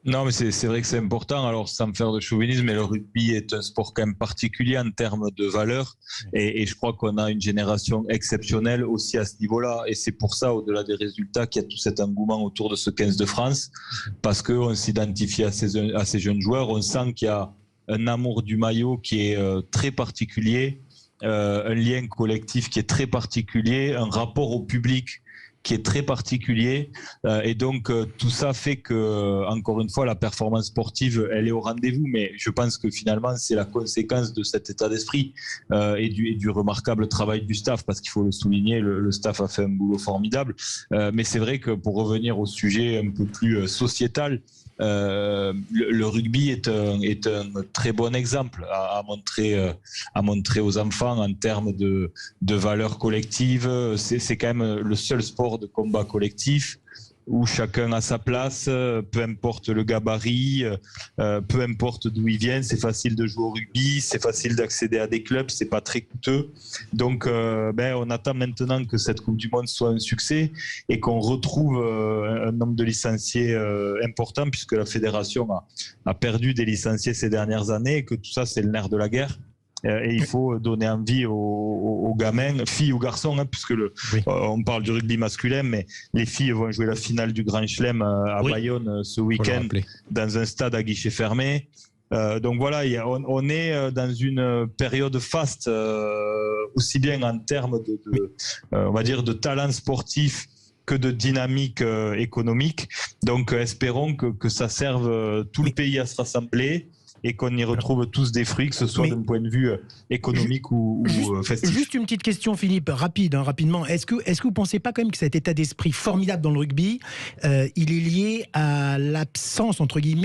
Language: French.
Non, mais c'est vrai que c'est important. Alors, sans me faire de chauvinisme, mais le rugby est un sport quand même particulier en termes de valeur. Et je crois qu'on a une génération exceptionnelle aussi à ce niveau-là. Et c'est pour ça, au-delà des résultats, qu'il y a tout cet engouement autour de ce 15 de France. Parce qu'on s'identifie à ces jeunes joueurs. On sent qu'il y a un amour du maillot qui est très particulier, un lien collectif qui est très particulier, un rapport au public qui est très particulier. Et donc, tout ça fait que, encore une fois, la performance sportive, elle est au rendez-vous. Mais je pense que finalement, c'est la conséquence de cet état d'esprit et du remarquable travail du staff, parce qu'il faut le souligner, le staff a fait un boulot formidable. Mais c'est vrai que pour revenir au sujet un peu plus sociétal, le rugby est un très bon exemple à montrer aux enfants en termes de valeurs collectives. C'est quand même le seul sport de combat collectif où chacun a sa place, peu importe le gabarit, peu importe d'où il vient, c'est facile de jouer au rugby, c'est facile d'accéder à des clubs, c'est pas très coûteux. Donc, on attend maintenant que cette Coupe du Monde soit un succès et qu'on retrouve un nombre de licenciés important, puisque la fédération a perdu des licenciés ces dernières années et que tout ça, c'est le nerf de la guerre. Et il faut donner envie aux gamins, filles ou garçons, puisque on parle du rugby masculin, mais les filles vont jouer la finale du Grand Chelem à Bayonne ce week-end dans un stade à guichet fermé. Donc voilà, on est dans une période faste, aussi bien en termes on va dire de talent sportif que de dynamique économique. Donc espérons que ça serve tout le pays à se rassembler et qu'on y retrouve tous des fruits, que ce soit d'un point de vue économique ou festif. Juste une petite question, Philippe, rapidement. Est-ce que vous ne pensez pas quand même que cet état d'esprit formidable dans le rugby, il est lié à l'absence, entre guillemets,